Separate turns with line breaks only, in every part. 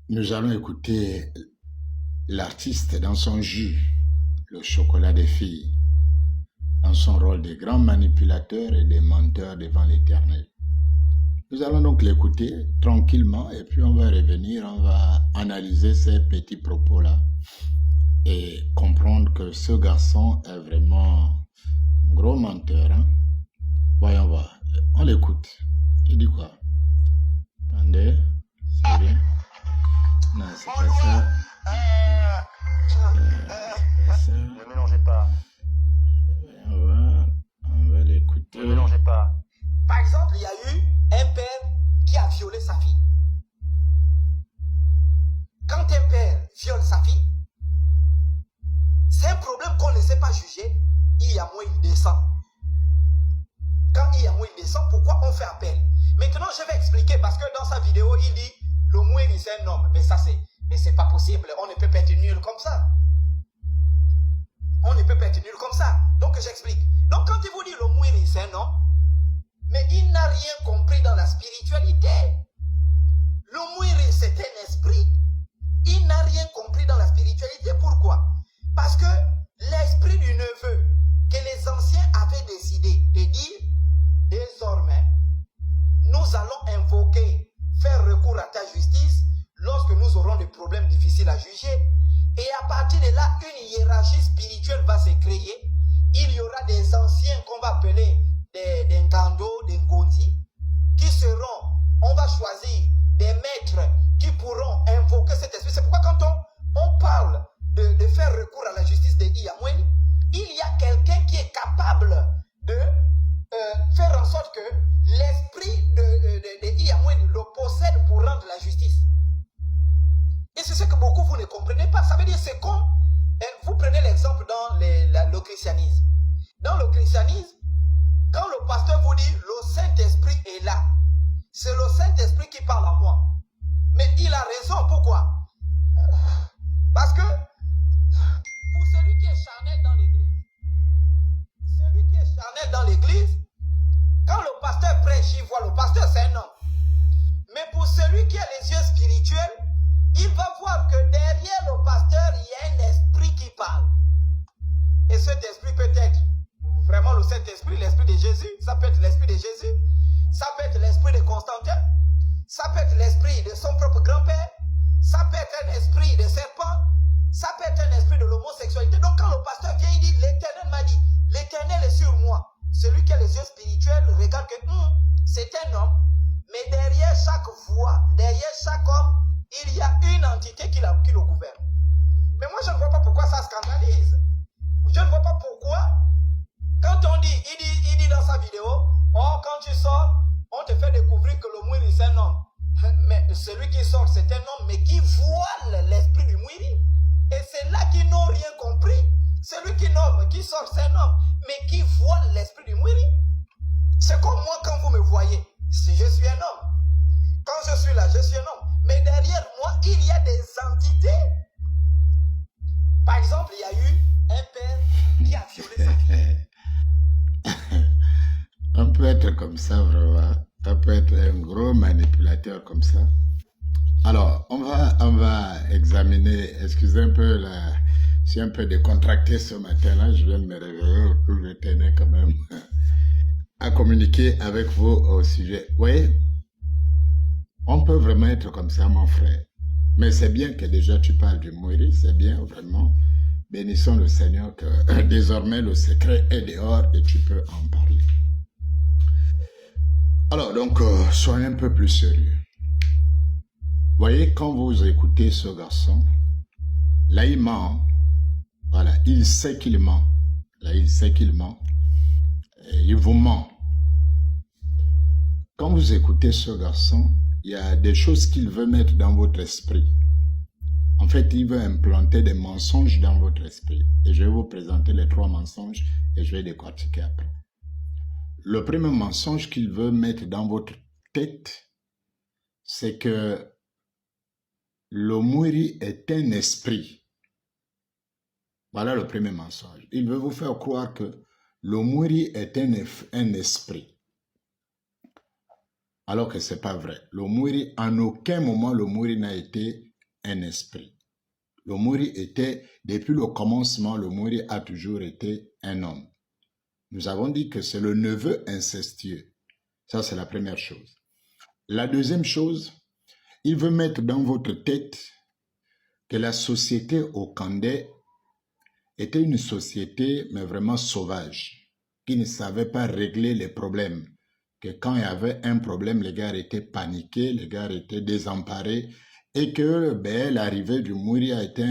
Nous allons écouter l'artiste dans son jus, le chocolat des filles, dans son rôle de grand manipulateur et de menteur devant l'Éternel. Nous allons donc l'écouter tranquillement et puis on va revenir, on va analyser ces petits propos-là et comprendre que ce garçon est vraiment un gros menteur. Hein? Voyons voir. On l'écoute. Il dit quoi? Attendez, c'est bien. Non, c'est pas ça. Ça.
Ne mélangez pas.
On va l'écouter.
Ne mélangez pas.
Par exemple, il y a eu un père qui a violé sa fille. Quand un père viole sa fille, c'est un problème qu'on ne sait pas juger. Il y a moins, il descend. Quand il y a moins, il descend, pourquoi on fait appel? Maintenant, je vais expliquer parce que dans sa vidéo, il dit le moins, c'est un homme. Mais ça, c'est pas possible. On ne peut pas être nul comme ça. On ne peut pas être nul comme ça. Donc, j'explique. Donc, quand il vous dit le moins, c'est un homme, mais il n'a rien compris dans la spiritualité. Le mouiri, c'est un esprit. Il n'a rien compris dans la spiritualité. Pourquoi? Parce que l'esprit du neveu que les anciens avaient décidé de dire, désormais, nous allons invoquer, faire recours à ta justice lorsque nous aurons des problèmes difficiles à juger. Et à partir de là, une hiérarchie spirituelle va se créer. Il y aura des anciens qu'on va appeler des Ngando, des Ngondi, qui seront, on va choisir des maîtres qui pourront invoquer cet esprit. C'est pourquoi quand on parle de faire recours à la justice de Iyamweni, il y a quelqu'un qui est capable de faire en sorte que l'esprit de Iyamweni le possède pour rendre la justice. Et c'est ce que beaucoup vous ne comprenez pas. Ça veut dire c'est comme, vous prenez l'exemple dans le christianisme. Dans le christianisme, quand le pasteur vous dit le Saint-Esprit est là, c'est le Saint-Esprit qui parle en moi. Mais il a raison, pourquoi? Parce que pour celui qui est charnel dans l'église, quand le pasteur prêche, il voit le pasteur, c'est un homme. Mais pour celui qui a les yeux spirituels, il va voir que derrière le pasteur, il y a un esprit qui parle. Et cet esprit peut être vraiment le Saint-Esprit, l'esprit de Jésus. Ça peut être l'esprit de Jésus. Ça peut être l'esprit de Constantin. Ça peut être l'esprit de son propre grand-père. Ça peut être un esprit de serpent. Ça peut être un esprit de l'homosexualité. Donc quand le pasteur vient, il dit, l'Éternel m'a dit, l'Éternel est sur moi. Celui qui a les yeux spirituels regarde que c'est un homme. Mais derrière chaque voix, derrière chaque homme, il y a une entité qui le gouverne. Mais moi, je ne vois pas pourquoi ça scandalise. Je ne vois pas pourquoi, quand on dit, il dit dans sa vidéo, oh, quand tu sors, on te fait découvrir que le Mouiri, c'est un homme. Mais celui qui sort, c'est un homme, mais qui voile l'esprit du Mouiri. Et c'est là qu'ils n'ont rien compris. Celui qui sort, c'est un homme, mais qui voile l'esprit du Mouiri. C'est comme moi quand vous me voyez. Si je suis un homme, quand je suis là, je suis un homme. Mais derrière moi, il y a des entités. Par exemple, il y a eu un père qui a violé sa fille.
On peut être comme ça, vraiment. On peut être un gros manipulateur comme ça. Alors, on va examiner, excusez un peu, je suis un peu décontracté ce matin-là, je viens de me réveiller, je tenais quand même à communiquer avec vous au sujet. Vous voyez, on peut vraiment être comme ça, mon frère. Mais c'est bien que déjà tu parles du Mouiri, c'est bien, vraiment. Bénissons le Seigneur que désormais le secret est dehors et tu peux en parler. Alors, donc, soyez un peu plus sérieux. Vous voyez, quand vous écoutez ce garçon, là, il ment. Voilà, il sait qu'il ment. Là, il sait qu'il ment. Et il vous ment. Quand vous écoutez ce garçon, il y a des choses qu'il veut mettre dans votre esprit. En fait, il veut implanter des mensonges dans votre esprit. Et je vais vous présenter les 3 mensonges et je vais décortiquer après. Le premier mensonge qu'il veut mettre dans votre tête, c'est que le Mouiri est un esprit. Voilà le premier mensonge. Il veut vous faire croire que le Mouiri est un esprit. Alors que ce n'est pas vrai. Le Mouiri, en aucun moment, le Mouiri n'a été un esprit. L'Omuri était, depuis le commencement, l'Omuri a toujours été un homme. Nous avons dit que c'est le neveu incestueux. Ça, c'est la première chose. La deuxième chose, il veut mettre dans votre tête que la société au Kandé était une société, mais vraiment sauvage, qui ne savait pas régler les problèmes. Que quand il y avait un problème, les gars étaient paniqués, les gars étaient désemparés, et que l'arrivée du Mouri a été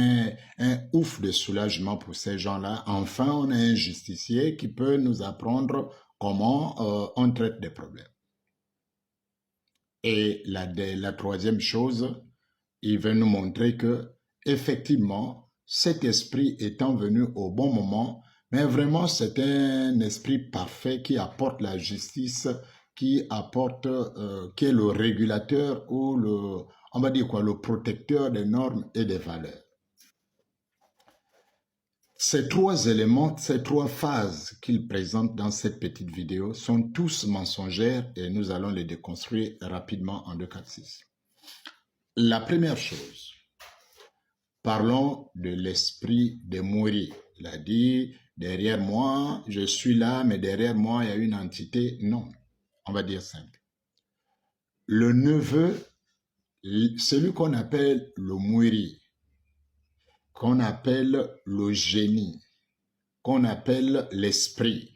un ouf de soulagement pour ces gens-là. Enfin, on a un justicier qui peut nous apprendre comment on traite des problèmes. Et la troisième chose, il veut nous montrer que, effectivement, cet esprit étant venu au bon moment, mais vraiment c'est un esprit parfait qui apporte la justice, qui apporte, qui est le régulateur ou on va dire quoi, le protecteur des normes et des valeurs. Ces trois éléments, ces trois phases qu'il présente dans cette petite vidéo sont tous mensongères et nous allons les déconstruire rapidement en 2, 4, 6. La première chose, parlons de l'esprit de Mouri. Il a dit, derrière moi, je suis là, mais derrière moi, il y a une entité. Non, on va dire simple. Le neveu, celui qu'on appelle le Mouri, qu'on appelle le génie, qu'on appelle l'esprit,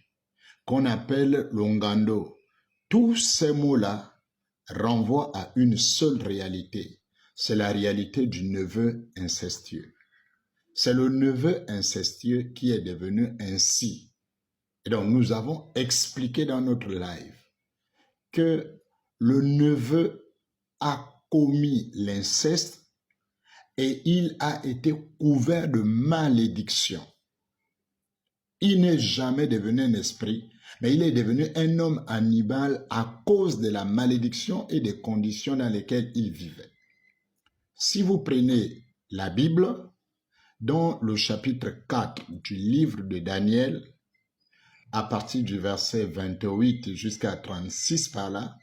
qu'on appelle l'ongando, tous ces mots-là renvoient à une seule réalité. C'est la réalité du neveu incestueux. C'est le neveu incestueux qui est devenu ainsi. Et donc, nous avons expliqué dans notre live que le neveu a commis l'inceste et il a été couvert de malédiction. Il n'est jamais devenu un esprit, mais il est devenu un homme animal à cause de la malédiction et des conditions dans lesquelles il vivait. Si vous prenez la Bible, dans le chapitre 4 du livre de Daniel, à partir du verset 28 jusqu'à 36 par là,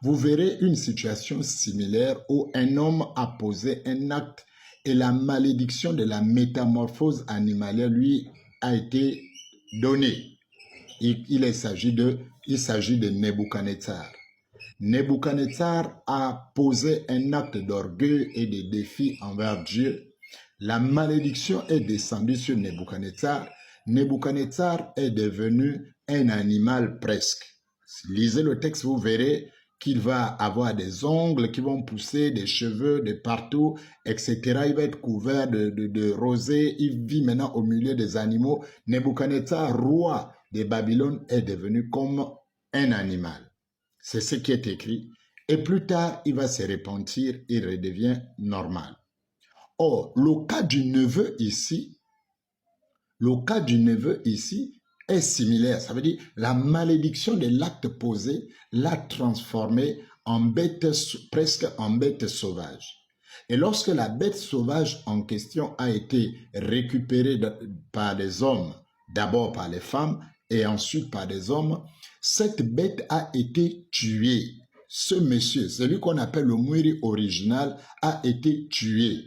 vous verrez une situation similaire où un homme a posé un acte et la malédiction de la métamorphose animalière lui a été donnée. Il s'agit de Nebuchadnezzar. Nebuchadnezzar a posé un acte d'orgueil et de défi envers Dieu. La malédiction est descendue sur Nebuchadnezzar. Nebuchadnezzar est devenu un animal presque. Lisez le texte, vous verrez qu'il va avoir des ongles qui vont pousser, des cheveux de partout, etc. Il va être couvert de rosée. Il vit maintenant au milieu des animaux. Nebuchadnezzar, roi de Babylone, est devenu comme un animal. C'est ce qui est écrit. Et plus tard, il va se repentir, il redevient normal. Or, le cas du neveu ici est similaire. Ça veut dire la malédiction de l'acte posé l'a transformé en bête, presque en bête sauvage. Et lorsque la bête sauvage en question a été récupérée par les hommes, d'abord par les femmes et ensuite par les hommes, cette bête a été tuée. Ce monsieur, celui qu'on appelle le Mouri original, a été tué.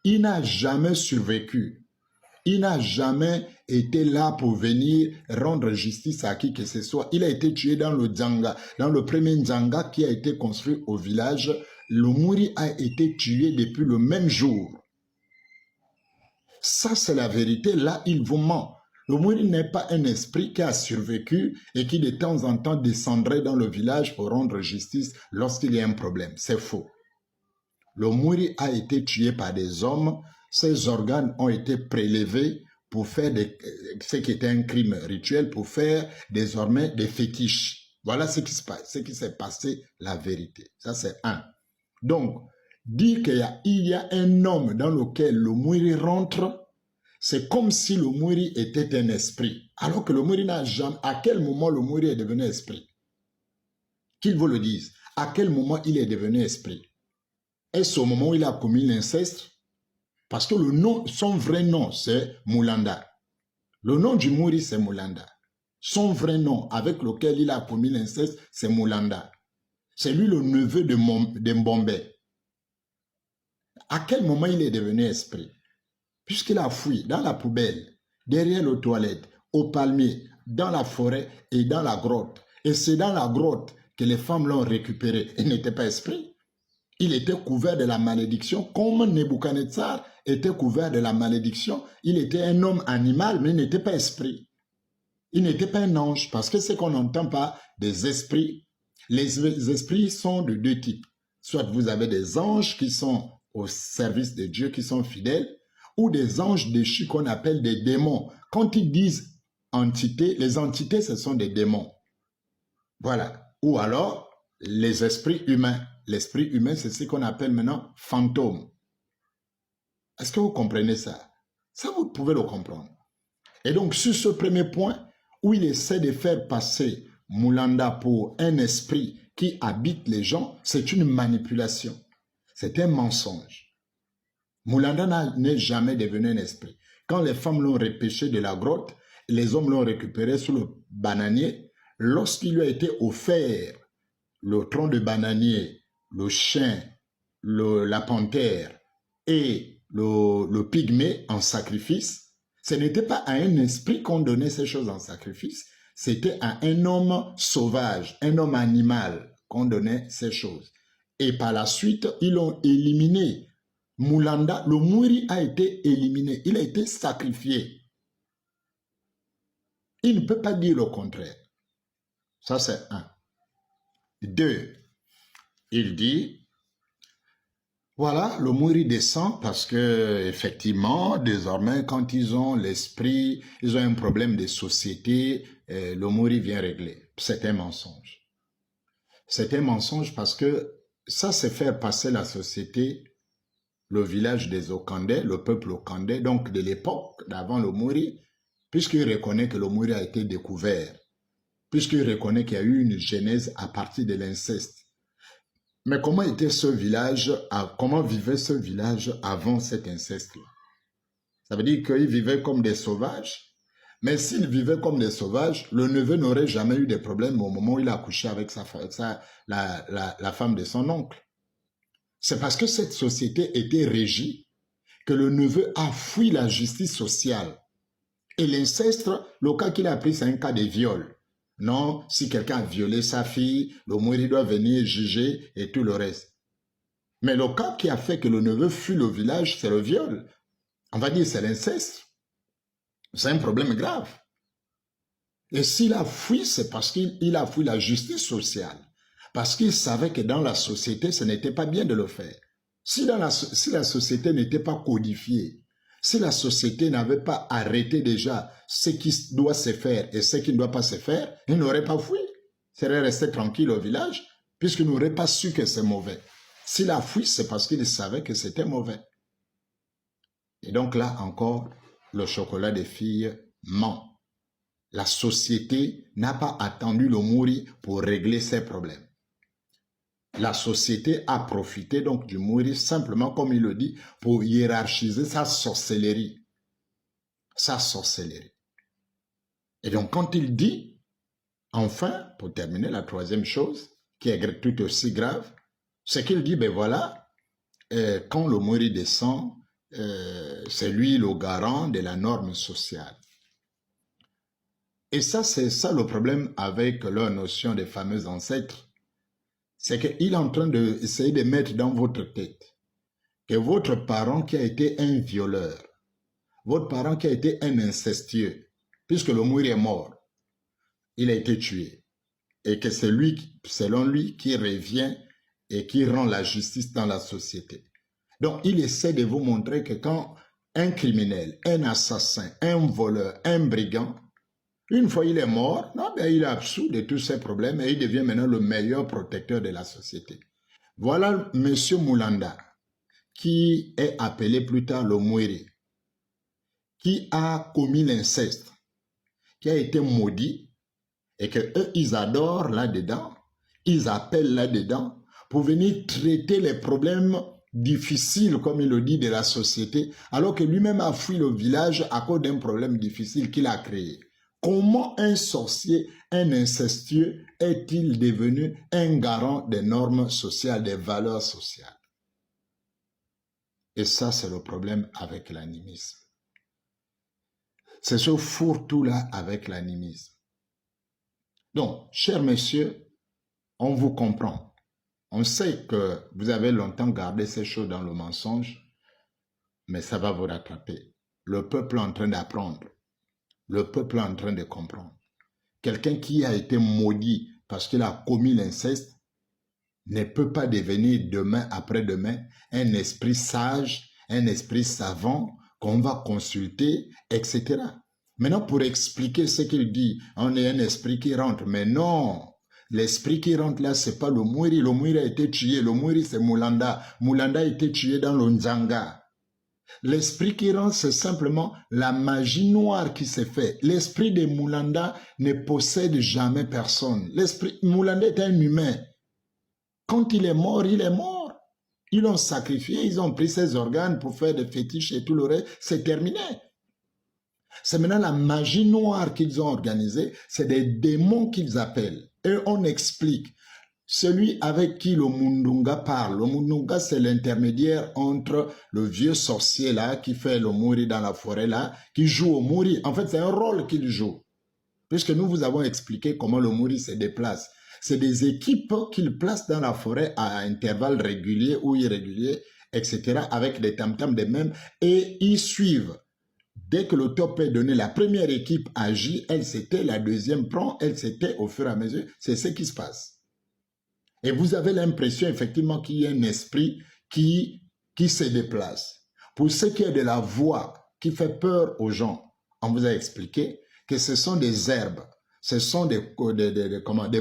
Il n'a jamais survécu. Il n'a jamais été là pour venir rendre justice à qui que ce soit. Il a été tué dans le Dzanga, dans le premier Dzanga qui a été construit au village. Le Mouri a été tué depuis le même jour. Ça, c'est la vérité. Là, il vous ment. Le Mouri n'est pas un esprit qui a survécu et qui de temps en temps descendrait dans le village pour rendre justice lorsqu'il y a un problème. C'est faux. Le Mouri a été tué par des hommes. Ses organes ont été prélevés pour faire ce qui était un crime rituel, pour faire désormais des fétiches. Voilà ce qui se passe, ce qui s'est passé, la vérité. Ça, c'est un. Donc, dire qu'il y a un homme dans lequel le Mouri rentre, c'est comme si le Mouri était un esprit. Alors que le Mouri n'a jamais... À quel moment le Mouri est devenu esprit? Qu'il vous le dise. À quel moment il est devenu esprit? Est-ce au moment où il a commis l'inceste? Parce que son vrai nom, c'est Moulanda. Le nom du Mouri, c'est Moulanda. Son vrai nom, avec lequel il a commis l'inceste, c'est Moulanda. C'est lui le neveu de Mbombé. À quel moment il est devenu esprit? Puisqu'il a fui dans la poubelle, derrière les toilettes, au palmier, dans la forêt et dans la grotte. Et c'est dans la grotte que les femmes l'ont récupéré. Il n'était pas esprit. Il était couvert de la malédiction, comme Nebuchadnezzar était couvert de la malédiction. Il était un homme animal, mais il n'était pas esprit. Il n'était pas un ange, parce que ce qu'on n'entend pas des esprits, les esprits sont de deux types. Soit vous avez des anges qui sont au service de Dieu, qui sont fidèles, ou des anges déchus qu'on appelle des démons. Quand ils disent entités, les entités, ce sont des démons. Voilà. Ou alors, les esprits humains. L'esprit humain, c'est ce qu'on appelle maintenant fantôme. Est-ce que vous comprenez ça? Ça, vous pouvez le comprendre. Et donc, sur ce premier point, où il essaie de faire passer Moulanda pour un esprit qui habite les gens, c'est une manipulation. C'est un mensonge. Moulanda n'est jamais devenu un esprit. Quand les femmes l'ont repêché de la grotte, les hommes l'ont récupéré sous le bananier, lorsqu'il lui a été offert le tronc de bananier, le chien, la panthère et le pygmée en sacrifice, ce n'était pas à un esprit qu'on donnait ces choses en sacrifice, c'était à un homme sauvage, un homme animal qu'on donnait ces choses. Et par la suite, ils l'ont éliminé. Moulanda, le Mouri a été éliminé, il a été sacrifié. Il ne peut pas dire le contraire. Ça, c'est un. Deux, il dit, voilà, le Mouri descend parce que, effectivement, désormais, quand ils ont l'esprit, ils ont un problème de société, le Mouri vient régler. C'est un mensonge. C'est un mensonge parce que ça, c'est faire passer la société, le village des Okandais, le peuple Okandais, donc de l'époque d'avant le Mouri, puisqu'il reconnaît que le Mouri a été découvert, puisqu'il reconnaît qu'il y a eu une genèse à partir de l'inceste. Mais comment était ce village, comment vivait ce village avant cet inceste-là? Ça veut dire qu'ils vivaient comme des sauvages. Mais s'ils vivaient comme des sauvages, le neveu n'aurait jamais eu de problème au moment où il a couché avec la femme de son oncle. C'est parce que cette société était régie que le neveu a fui la justice sociale. Et l'inceste, le cas qu'il a pris, c'est un cas de viol. Non, si quelqu'un a violé sa fille, le Mouri doit venir juger et tout le reste. Mais le cas qui a fait que le neveu fuit le village, c'est le viol. On va dire c'est l'inceste. C'est un problème grave. Et s'il a fui, c'est parce qu'il a fui la justice sociale. Parce qu'il savait que dans la société, ce n'était pas bien de le faire. Si la société n'était pas codifiée, si la société n'avait pas arrêté déjà ce qui doit se faire et ce qui ne doit pas se faire, il n'aurait pas fui. Il serait resté tranquille au village, puisqu'il n'aurait pas su que c'est mauvais. S'il a fui, c'est parce qu'il savait que c'était mauvais. Et donc là encore, le chocolat des filles ment. La société n'a pas attendu le Mouri pour régler ses problèmes. La société a profité donc du Mouri simplement, comme il le dit, pour hiérarchiser sa sorcellerie. Sa sorcellerie. Et donc quand il dit, enfin, pour terminer, la troisième chose, qui est tout aussi grave, c'est qu'il dit, ben voilà, quand le Mouri descend, c'est lui le garant de la norme sociale. Et ça, c'est ça le problème avec leur notion des fameux ancêtres. C'est qu'il est en train d'essayer de mettre dans votre tête que votre parent qui a été un violeur, votre parent qui a été un incestueux, puisque le Mouri est mort, il a été tué, et que c'est lui, selon lui, qui revient et qui rend la justice dans la société. Donc, il essaie de vous montrer que quand un criminel, un assassin, un voleur, un brigand, une fois il est mort, non, ben il est absous de tous ses problèmes et il devient maintenant le meilleur protecteur de la société. Voilà M. Moulanda, qui est appelé plus tard le Mouri, qui a commis l'inceste, qui a été maudit, et qu'eux, ils adorent là-dedans, ils appellent là-dedans, pour venir traiter les problèmes difficiles, comme il le dit, de la société, alors que lui-même a fui le village à cause d'un problème difficile qu'il a créé. Comment un sorcier, un incestueux, est-il devenu un garant des normes sociales, des valeurs sociales? Et ça, c'est le problème avec l'animisme. C'est ce fourre-tout-là avec l'animisme. Donc, chers messieurs, on vous comprend. On sait que vous avez longtemps gardé ces choses dans le mensonge, mais ça va vous rattraper. Le peuple est en train d'apprendre. Le peuple est en train de comprendre. Quelqu'un qui a été maudit parce qu'il a commis l'inceste ne peut pas devenir demain, après-demain, un esprit sage, un esprit savant qu'on va consulter, etc. Maintenant, pour expliquer ce qu'il dit, on est un esprit qui rentre. Mais non, l'esprit qui rentre là, c'est pas le Mwiri. Le Mwiri a été tué. Le Mwiri, c'est Mulanda. Mulanda a été tué dans le Nzanga. L'esprit qui rentre, c'est simplement la magie noire qui s'est faite. L'esprit de Mulanda ne possède jamais personne. L'esprit Mulanda est un humain. Quand il est mort, il est mort. Ils l'ont sacrifié, ils ont pris ses organes pour faire des fétiches et tout le reste. C'est terminé. C'est maintenant la magie noire qu'ils ont organisée. C'est des démons qu'ils appellent. Et on explique. Celui avec qui le Mundunga parle. Le Mundunga, c'est l'intermédiaire entre le vieux sorcier là, qui fait le Mouri dans la forêt là, qui joue au Mouri. En fait, c'est un rôle qu'il joue. Puisque nous vous avons expliqué comment le Mouri se déplace. C'est des équipes qu'il place dans la forêt à intervalles réguliers ou irréguliers, etc. avec des tam-tams des mêmes. Et ils suivent. Dès que le top est donné, la première équipe agit, elle s'était, la deuxième prend, elle s'était au fur et à mesure. C'est ce qui se passe. Et vous avez l'impression effectivement qu'il y a un esprit qui se déplace. Pour ce qui est de la voix qui fait peur aux gens, on vous a expliqué que ce sont des herbes, ce sont des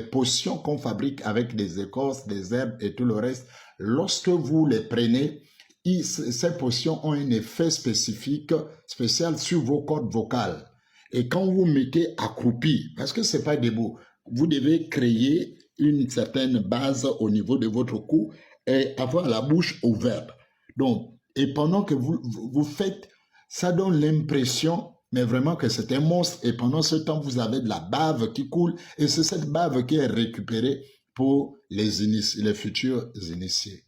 potions qu'on fabrique avec des écorces, des herbes et tout le reste. Lorsque vous les prenez, ces potions ont un effet spécial sur vos cordes vocales. Et quand vous mettez accroupi, parce que c'est pas debout, vous devez créer une certaine base au niveau de votre cou et avoir la bouche ouverte. Donc, et pendant que vous faites, ça donne l'impression, mais vraiment que c'est un monstre. Et pendant ce temps, vous avez de la bave qui coule et c'est cette bave qui est récupérée pour les futurs initiés.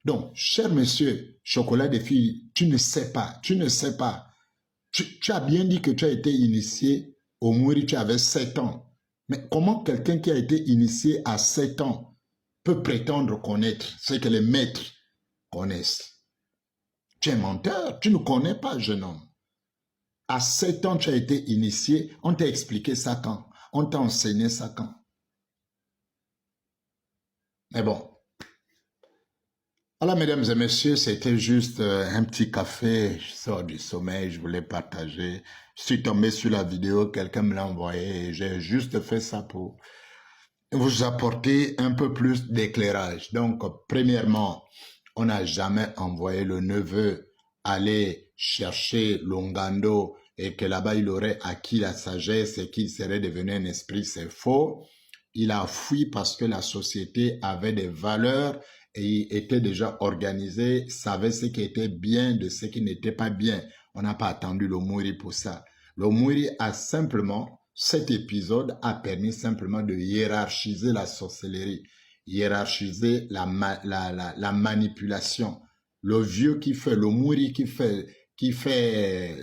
Donc, cher monsieur, chocolat des filles, tu ne sais pas. Tu as bien dit que tu as été initié au Mouri, tu avais 7 ans. Mais comment quelqu'un qui a été initié à 7 ans peut prétendre connaître ce que les maîtres connaissent? Tu es menteur, tu ne connais pas, jeune homme. À 7 ans, tu as été initié, on t'a expliqué ça quand? On t'a enseigné ça quand? Mais bon. Voilà, mesdames et messieurs, c'était juste un petit café, je sors du sommeil, je voulais partager. Je suis tombé sur la vidéo, quelqu'un me l'a envoyé et j'ai juste fait ça pour vous apporter un peu plus d'éclairage. Donc, premièrement, on n'a jamais envoyé le neveu aller chercher l'Ongando et que là-bas il aurait acquis la sagesse et qu'il serait devenu un esprit, c'est faux. Il a fui parce que la société avait des valeurs et était déjà organisé, savait ce qui était bien de ce qui n'était pas bien. On n'a pas attendu le Mouri pour ça. Le Mouri a simplement, cet épisode a permis simplement de hiérarchiser la sorcellerie, hiérarchiser la manipulation. Le vieux qui fait, le Mouri qui fait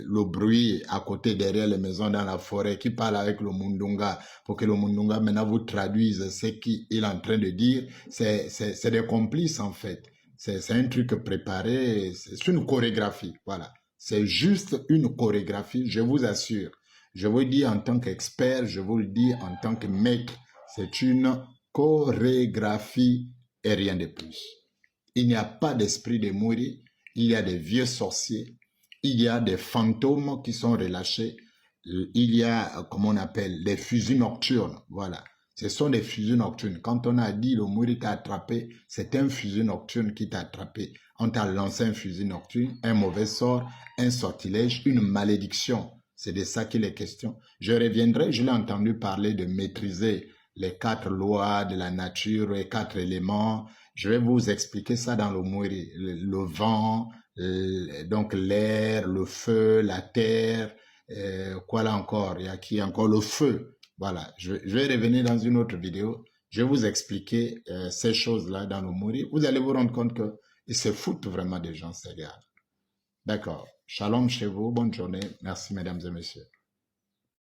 le bruit à côté derrière les maisons dans la forêt, qui parle avec le Mundunga pour que le Mundunga maintenant vous traduise ce qu'il est en train de dire, c'est des complices en fait. C'est un truc préparé, c'est une chorégraphie, voilà. C'est juste une chorégraphie, je vous assure. Je vous le dis en tant qu'expert, je vous le dis en tant que maître, c'est une chorégraphie et rien de plus. Il n'y a pas d'esprit de Mouri, il y a des vieux sorciers, il y a des fantômes qui sont relâchés, il y a, comment on appelle, des fusils nocturnes, voilà. Ce sont des fusils nocturnes. Quand on a dit le Mouri t'a attrapé, c'est un fusil nocturne qui t'a attrapé. On t'a lancé un fusil nocturne, un mauvais sort, un sortilège, une malédiction. C'est de ça qu'il est question. Je reviendrai, je l'ai entendu parler de maîtriser les 4 lois de la nature, les 4 éléments. Je vais vous expliquer ça dans le Mouri. Le vent, donc l'air, le feu, la terre, quoi là encore? Il y a qui encore? Le feu. Voilà, je vais revenir dans une autre vidéo. Je vais vous expliquer ces choses-là dans le Mouri. Vous allez vous rendre compte que Ils se foutent vraiment des gens, ces gars. D'accord. Shalom chez vous. Bonne journée. Merci, mesdames et messieurs.